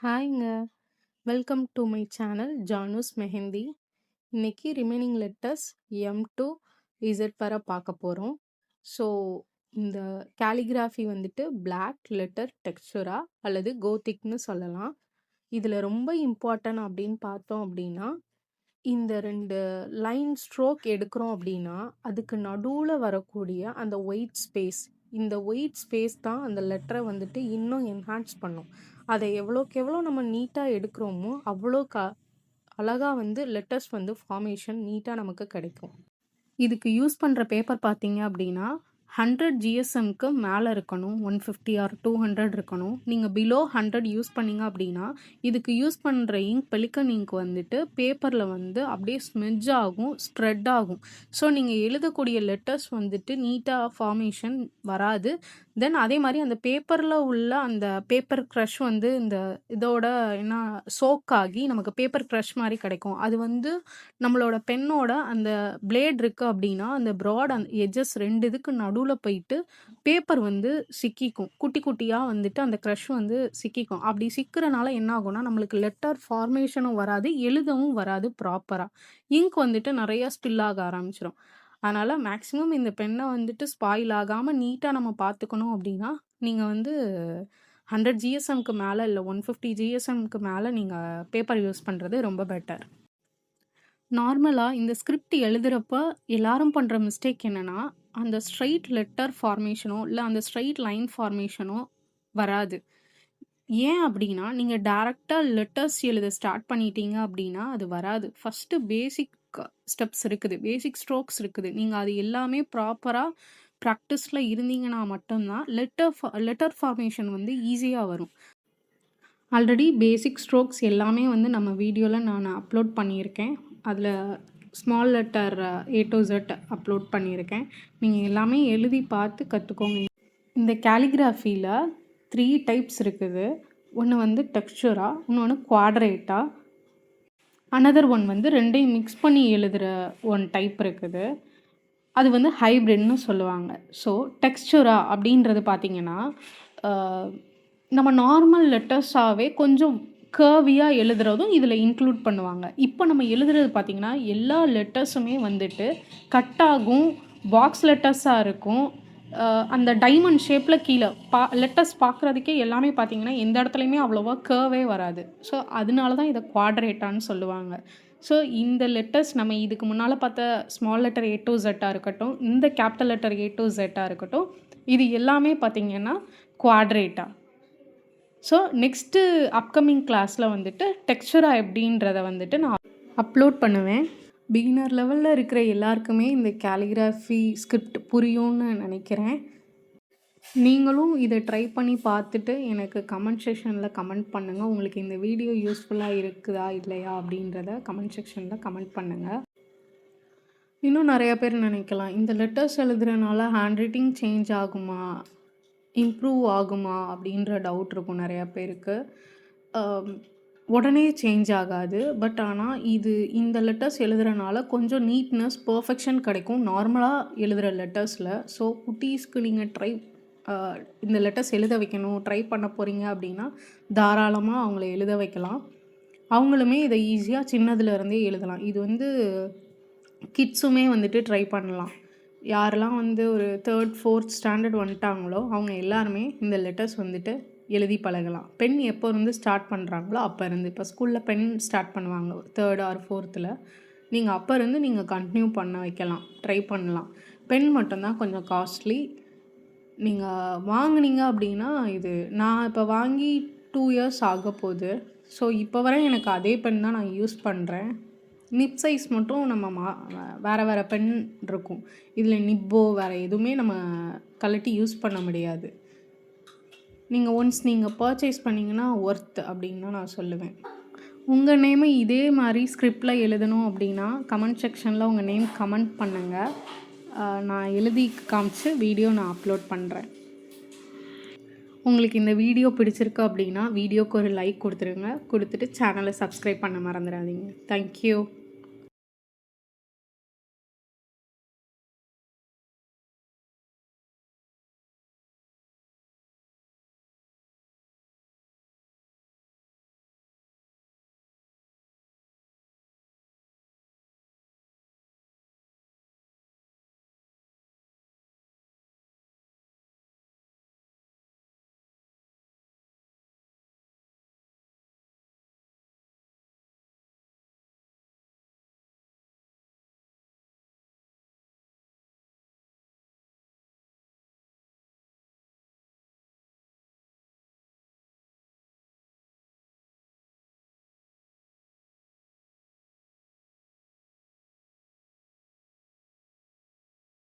ஹாய்ங்க. Welcome to my channel Janu's mehndi. இன்னைக்கு remaining letters M to Z வர பார்க்க போகிறோம். ஸோ இந்த கேலிகிராஃபி வந்துட்டு பிளாக் லெட்டர் டெக்ஸ்சரா அல்லது கோத்திக்னு சொல்லலாம். இதில் ரொம்ப இம்பார்ட்டன்ட் அப்படின்னு பார்த்தோம் அப்படின்னா, இந்த 2 லைன் ஸ்ட்ரோக் எடுக்கிறோம் அப்படின்னா, அதுக்கு நடுவில் வரக்கூடிய அந்த ஒயிட் ஸ்பேஸ், இந்த ஒயிட் ஸ்பேஸ் தான் அந்த லெட்டரை வந்துட்டு இன்னும் என்ஹான்ஸ் பண்ணும். அதை எவ்வளோக்கு எவ்வளோ நம்ம நீட்டாக எடுக்கிறோமோ அவ்வளோ அழகாக வந்து லெட்டர்ஸ் வந்து ஃபார்மேஷன் நீட்டாக நமக்கு கிடைக்கும். இதுக்கு யூஸ் பண்ணுற பேப்பர் பார்த்தீங்க அப்படின்னா 100 ஜிஎஸ்எம்க்கு மேலே இருக்கணும். 150 ஆர் 200 இருக்கணும். நீங்கள் பிலோ 100 யூஸ் பண்ணீங்க அப்படின்னா இதுக்கு யூஸ் பண்ணுற இங்க் பெலிக்கன் இங்க் வந்துட்டு பேப்பரில் வந்து அப்படியே ஸ்மெட்ஜ் ஆகும், ஸ்ப்ரெட் ஆகும். ஸோ நீங்கள் எழுதக்கூடிய லெட்டர்ஸ் வந்துட்டு நீட்டாக ஃபார்மேஷன் வராது. தென் அதே மாதிரி அந்த பேப்பரில் உள்ள அந்த பேப்பர் க்ரஷ் வந்து இந்த இதோட என்ன சோக் ஆகி நமக்கு பேப்பர் க்ரஷ் மாதிரி கிடைக்கும். அது வந்து நம்மளோட பென்னோட அந்த பிளேட் இருக்குது அப்படின்னா அந்த ப்ராட் அந்த எட்ஜஸ் 2 இதுக்கு நடுவில் போயிட்டு பேப்பர் வந்து சிக்கிக்கும். குட்டி குட்டியாக வந்துட்டு அந்த க்ரஷ் வந்து சிக்கிக்கும். அப்படி சிக்கிறனால என்ன ஆகும்னா நம்மளுக்கு லெட்டர் ஃபார்மேஷனும் வராது, எழுதவும் வராது ப்ராப்பராக. இங்க் வந்துட்டு நிறைய ஸ்பில் ஆக ஆரம்பிச்சிடும். அதனால் மேக்ஸிமம் இந்த பென்னை வந்துட்டு ஸ்பாயில் ஆகாமல் நீட்டாக நம்ம பார்த்துக்கணும் அப்படின்னா நீங்கள் வந்து 100 ஜிஎஸ்எம்க்கு மேலே இல்லை 150 ஜிஎஸ்எம்க்கு மேலே நீங்கள் பேப்பர் யூஸ் பண்ணுறது ரொம்ப பெட்டர். நார்மலாக இந்த ஸ்கிரிப்ட் எழுதுகிறப்ப எல்லாரும் பண்ணுற மிஸ்டேக் என்னென்னா, அந்த ஸ்ட்ரைட் லெட்டர் ஃபார்மேஷனோ இல்லை அந்த ஸ்ட்ரைட் லைன் ஃபார்மேஷனோ வராது. ஏன் அப்படின்னா நீங்கள் டைரெக்டாக லெட்டர்ஸ் எழுத ஸ்டார்ட் பண்ணிட்டீங்க அப்படின்னா அது வராது. ஃபஸ்ட்டு பேசிக் ஸ்டெப்ஸ் இருக்குது, பேசிக் ஸ்ட்ரோக்ஸ் இருக்குது. நீங்கள் அது எல்லாமே ப்ராப்பராக ப்ராக்டிஸில் இருந்தீங்கன்னா மட்டும்தான் லெட்டர் ஃபார்மேஷன் வந்து ஈஸியாக வரும். ஆல்ரெடி பேசிக் ஸ்ட்ரோக்ஸ் எல்லாமே வந்து நம்ம வீடியோவில் நான் அப்லோட் பண்ணியிருக்கேன். அதில் small letter A to Z upload பண்ணியிருக்கேன். நீங்கள் எல்லாமே எழுதி பார்த்து கற்றுக்கோங்க. இந்த கேலிகிராஃபியில் 3 டைப்ஸ் இருக்குது. ஒன்று வந்து டெக்ஸ்சரா, இன்னொன்று குவாட்ரேட்டா, அனதர் ஒன் வந்து ரெண்டையும் மிக்ஸ் பண்ணி எழுதுகிற ஒன் டைப் இருக்குது. அது வந்து ஹைப்ரிட்னு சொல்லுவாங்க. ஸோ டெக்ஸ்சரா அப்படின்றது பார்த்திங்கன்னா நம்ம நார்மல் லெட்டர்ஸாகவே கொஞ்சம் கர்வியாக எழுதுறதும் இதில் இன்க்ளூட் பண்ணுவாங்க. இப்போ நம்ம எழுதுறது பார்த்திங்கன்னா எல்லா லெட்டர்ஸுமே வந்துட்டு கட்டாகும், பாக்ஸ் லெட்டர்ஸாக இருக்கும். அந்த டைமண்ட் ஷேப்பில் கீழே லெட்டர்ஸ் பார்க்குறதுக்கே எல்லாமே பார்த்திங்கன்னா எந்த இடத்துலையுமே அவ்வளோவா கர்வே வராது. ஸோ அதனால தான் இதை குவாட்ரேட்டான்னு சொல்லுவாங்க. ஸோ இந்த லெட்டர்ஸ் நம்ம இதுக்கு முன்னால் பார்த்த small letter A to Z இருக்கட்டும், இந்த capital letter A to Z இருக்கட்டும், இது எல்லாமே பார்த்திங்கன்னா குவாட்ரேட்டா. ஸோ நெக்ஸ்ட்டு அப்கமிங் கிளாஸில் வந்துட்டு டெக்ஸ்சரா எப்படின்றத வந்துட்டு நான் அப்லோட் பண்ணுவேன். பிகினர் லெவலில் இருக்கிற எல்லாருக்குமே இந்த கேலிகிராஃபி ஸ்கிரிப்ட் புரியும்னு நினைக்கிறேன். நீங்களும் இதை ட்ரை பண்ணி பார்த்துட்டு எனக்கு கமெண்ட் செக்ஷனில் கமெண்ட் பண்ணுங்கள். உங்களுக்கு இந்த வீடியோ யூஸ்ஃபுல்லாக இருக்குதா இல்லையா அப்படின்றத கமெண்ட் செக்ஷனில் கமெண்ட் பண்ணுங்கள். இன்னும் நிறையா பேர் நினைக்கலாம், இந்த லெட்டர்ஸ் எழுதுறதுனால ஹேண்ட் ரைட்டிங் சேஞ்ச் ஆகுமா, இம்ப்ரூவ் ஆகுமா அப்படின்ற டவுட் இருக்கும் நிறையா பேருக்கு. உடனே சேஞ்ச் ஆகாது. பட் ஆனால் இந்த லெட்டர்ஸ் எழுதுறனால கொஞ்சம் நீட்னஸ், பர்ஃபெக்ஷன் கிடைக்கும் நார்மலாக எழுதுகிற லெட்டர்ஸில். ஸோ குட்டீஸ்க்கு நீங்கள் இந்த லெட்டர்ஸ் எழுத வைக்கணும் ட்ரை பண்ண போகிறீங்க அப்படின்னா தாராளமாக அவங்கள எழுத வைக்கலாம். அவங்களுமே இதை ஈஸியாக சின்னதுலேருந்தே எழுதலாம். இது வந்து கிட்ஸுமே வந்துட்டு ட்ரை பண்ணலாம். யாரெல்லாம் வந்து ஒரு 3rd 4th ஸ்டாண்டர்ட் வந்துட்டாங்களோ அவங்க எல்லாருமே இந்த லெட்டர்ஸ் வந்துட்டு எழுதி பழகலாம். பென் எப்போ இருந்து ஸ்டார்ட் பண்ணுறாங்களோ அப்போ இருந்து, இப்போ ஸ்கூலில் பென் ஸ்டார்ட் பண்ணுவாங்க 3rd or 4th, நீங்கள் அப்போ இருந்து நீங்கள் கண்டினியூ பண்ண வைக்கலாம், ட்ரை பண்ணலாம். பென் மட்டும்தான் கொஞ்சம் காஸ்ட்லி. நீங்கள் வாங்கினீங்க அப்படின்னா இது நான் இப்போ வாங்கி 2 years ஆக போகுது. ஸோ இப்போ வரை எனக்கு அதே பென் தான் நான் யூஸ் பண்ணுறேன். நிப் சைஸ் மட்டும் நம்ம வேறு வேறு பென் இருக்கும். இதில் நிப்போ வேறு எதுவுமே நம்ம கழட்டி யூஸ் பண்ண முடியாது. நீங்கள் ஒன்ஸ் நீங்கள் பர்ச்சேஸ் பண்ணிங்கன்னா ஒர்த் அப்படின்னு தான் நான் சொல்லுவேன். உங்கள் நேமை இதே மாதிரி ஸ்கிரிப்டில் எழுதணும் அப்படின்னா கமெண்ட் செக்ஷனில் உங்கள் நேம் கமெண்ட் பண்ணுங்கள். நான் எழுதி காமிச்சு வீடியோ நான் அப்லோட் பண்ணுறேன். உங்களுக்கு இந்த வீடியோ பிடிச்சிருக்கு அப்படின்னா வீடியோக்கு ஒரு லைக் கொடுத்துருங்க. கொடுத்துட்டு சேனலை சப்ஸ்கிரைப் பண்ண மறந்துடாதீங்க. தேங்க்யூ.